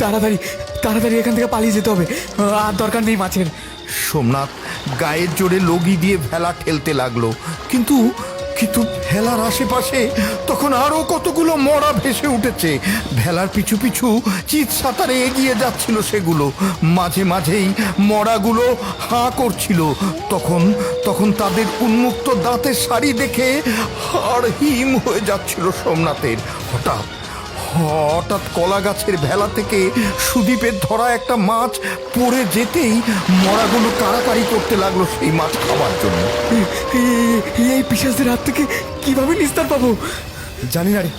তাড়াতাড়ি তাড়াতাড়ি এখান থেকে পালিয়ে যেতে হবে, আর দরকার নেই মাছের। সোমনাথ গায়ের জোরে লগি দিয়ে ভেলা ঠেলতে লাগলো, কিন্তু কিন্তু ভেলার আশেপাশে তখন আরো কতগুলো মরা ভেসে উঠেছে। ভেলার পিছু পিছু চিৎ সাঁতারে এগিয়ে যাচ্ছিল সেগুলো। মাঝে মাঝেই মরাগুলো হাঁ করছিল। তখন তখন তাদের উন্মুক্ত দাঁতের সারি দেখে হাড় হিম হয়ে যাচ্ছিল সোমনাথের। হঠাৎ কলা গাছের ভেলা থেকে সুদীপের ধরা একটা মাছ পড়ে যেতেই মরাগুলো কাড়াকাড়ি করতে লাগলো সেই মাছ খাবার জন্য। এই পিশাচদের হাত থেকে কিভাবে নিস্তার পাবো? জানি না রে,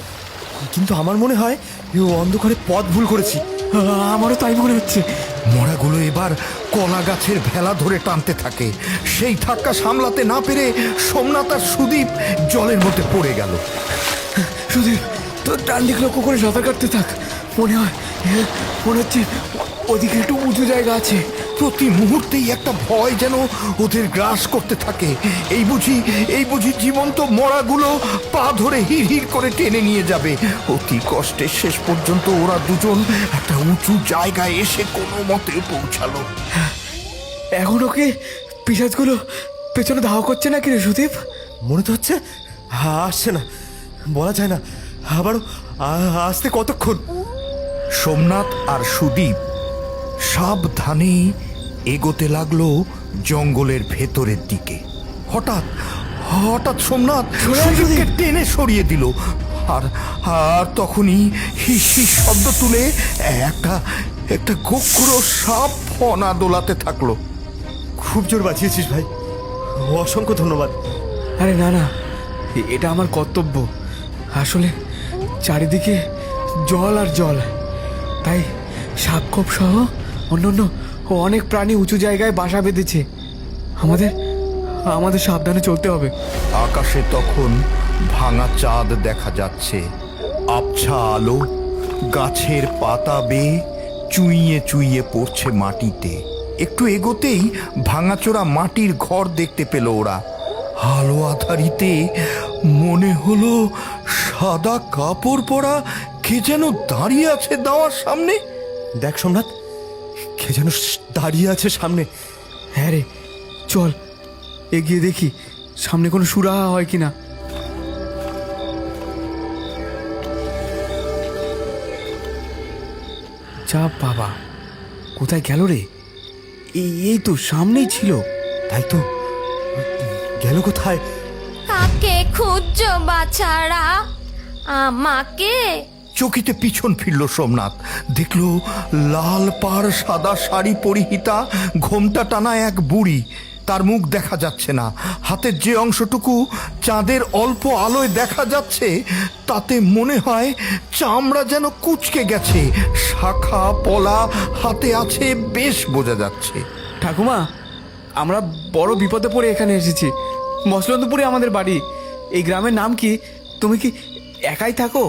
কিন্তু আমার মনে হয় অন্ধকারে পথ ভুল করেছি। আমারও তাই মনে হচ্ছে। মরাগুলো এবার কলা গাছের ভেলা ধরে টানতে থাকে। সেই ধাক্কা সামলাতে না পেরে সোমনাথ আর সুদীপ জলের মধ্যে পড়ে গেল। সুদীপ, তোর ডান দিক লক্ষ্য করে সাঁতার কাটতে থাক। মনে হচ্ছে ওদিকে একটু উঁচু জায়গা আছে। প্রতি মুহূর্তেই একটা ভয় যেন ওদের গ্রাস করতে থাকে। এই বুঝি জীবন্ত মরাগুলো পা ধরে হিড় করে টেনে নিয়ে যাবে। অতি কষ্টে শেষ পর্যন্ত ওরা দুজন একটা উঁচু জায়গায় এসে কোনো মতে পৌঁছালো। এখন ওকে পিশাচগুলো পেছনে ধাওয়া করছে না কি রে সুদীপ? মনে তো হচ্ছে আসছে না, বলা যায় না আবারও আসতে কতক্ষণ। সোমনাথ আর সুদীপ সাবধানে এগোতে লাগলো জঙ্গলের ভেতরের দিকে। হঠাৎ সোমনাথ সুদীপকে টেনে সরিয়ে দিল, আর তখনই হিস হিস শব্দ তুলে একটা গোখরো সাপ ফনা দোলাতে থাকলো। খুব জোর বাঁচিয়েছিস ভাই, অসংখ্য ধন্যবাদ। আরে না, এটা আমার কর্তব্য। আসলে চারিদিকে জল আর জল, তাই সাপখোপ সহ অন্যান্য অনেক প্রাণী উঁচু জায়গায় বাসা বেঁধেছে। আমাদের সাবধানে চলতে হবে। আকাশে তখন ভাঙা চাঁদ দেখা যাচ্ছে, আবছা আলো গাছের পাতা বেয়ে চুইয়ে চুইয়ে পড়ছে মাটিতে। একটু এগোতেই ভাঙাচোরা মাটির ঘর দেখতে পেল ওরা। আলো আধারিতে মনে হলো সাদা কাপড় পরা কে যেন দাঁড়িয়ে আছে দাওয়ার সামনে। দেখ সোমনাথ, কে যেন দাঁড়িয়ে আছে সামনে। হ্যাঁ রে, চল এগিয়ে দেখি সামনে কোনো সুরাহা হয় কিনা। যা বাবা, কোথায় গেল রে? এই তো সামনেই ছিল। তাই তো, গেল কোথায়? কাকে খুঁজছো বাছারা? আমাকে? চকিতে পিছন ফিরল সোমনাথ। দেখল লাল পাড় সাদা শাড়ি পরিহিতা ঘোমটা টানা এক বুড়ি। তার মুখ দেখা যাচ্ছে না। হাতের যে অংশটুকু চাঁদের অল্প আলোয় দেখা যাচ্ছে তাতে মনে হয় চামড়া যেন কুঁচকে গেছে। শাখা পলা হাতে আছে, বেশ বোঝা যাচ্ছে। ঠাকুমা, আমরা বড় বিপদে পড়ে এখানে এসেছি। মসলন্দপুরে আমাদের বাড়ি। এই গ্রামের নাম কি? তুমি কি একাই থাকো?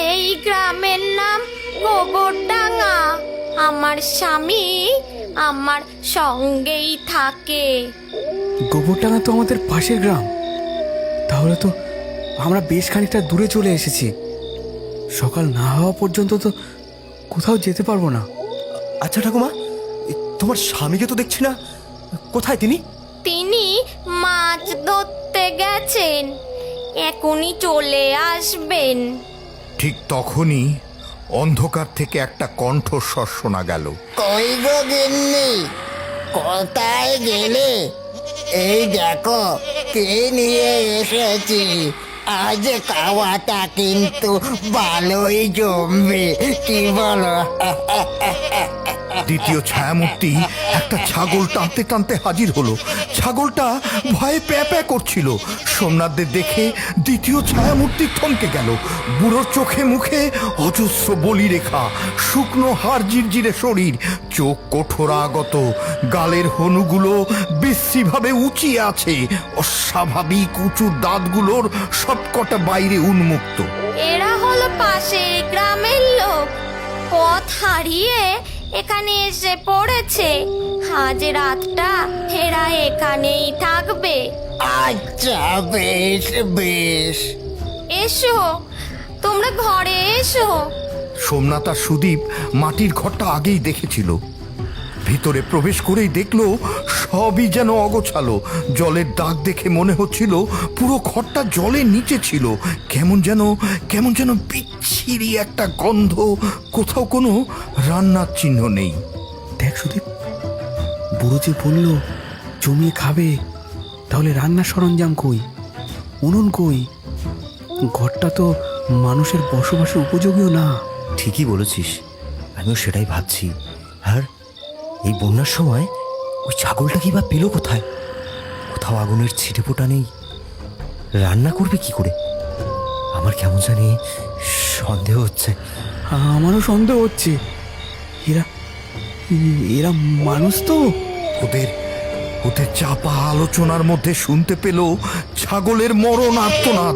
এই গ্রামের নাম গোবরডাঙ্গা। আমার স্বামী আমার সঙ্গেই থাকে। গোবরডাঙ্গা তো আমাদের পাশের গ্রাম। তাহলে তো আমরা বেশ খানিকটা দূরে চলে এসেছি। সকাল না হওয়া পর্যন্ত তো কোথাও যেতে পারবো না। আচ্ছা ঠাকুমা, তোমার স্বামীকে তো দেখছি না, কোথায় তিনি? তিনি মাছ ধরতে গেছেন, এখনই চলে আসবেন। ঠিক তখনই অন্ধকার থেকে একটা কণ্ঠস্বর শোনা গেল। কই গো গিন্নি, কোথায় গেলে? এই দেখো কে নিয়ে এসেছি। আজ খাওয়াটা কিন্তু ভালোই জমবে, কি বলো? দ্বিতীয় ছায়ামূর্তি একটা ছাগল টানতে টানতে হাজির হলো। ছাগলটা ভয়ে প্যাঁ প্যাঁ করছিল। সোমনাথদের দেখে দ্বিতীয় ছায়ামূর্তি থমকে গেল। বুড়োর চোখে মুখে অজস্র বলি রেখা, শুকনো হাড় জিরজিরে শরীর, চোখ কঠোরাগত, গালের হনুগুলো বিশ্রীভাবে উঁচিয়ে আছে। অস্বাভাবিক উঁচু দাঁতগুলোর সবকটা বাইরে উন্মুক্ত। এরা হলো পাশের গ্রামের লোক, পথ হারিয়ে এখানে এসে পড়েছে। আজ রাতটা এরা এখানেই থাকবে। আচ্ছা, বেশ বেশ। এসো, তোমরা ঘরে এসো। সোমনাথ আর সুদীপ মাটির ঘরটা আগেই দেখেছিল। ভিতরে প্রবেশ করেই দেখলো সবই যেন অগোছালো। জলের দাগ দেখে মনে হচ্ছিল পুরো ঘরটা জলের নিচে ছিল। কেমন যেন বিচ্ছিরি একটা গন্ধ, কোথাও কোনো রান্নার চিহ্ন নেই। দেখ সুদীপ, বুড়ো যে বললো জমিয়ে খাবে, তাহলে রান্নার সরঞ্জাম কই, উনুন কই? ঘরটা তো মানুষের বসবাসের উপযোগীও না। ঠিকই বলেছিস, আমিও সেটাই ভাবছি। আর এই বন্যার সময় ওই ছাগলটা কি বা পেল কোথায়? কোথাও আগুনের ছিটে ফোটা নেই, রান্না করবে কি করে? আমার কেমন জানি সন্দেহ হচ্ছে। আমারও সন্দেহ হচ্ছে। এরা এরা মানুষ তো? ওদের চাপা আলোচনার মধ্যে শুনতে পেল ছাগলের মরণ আর্তনাদ।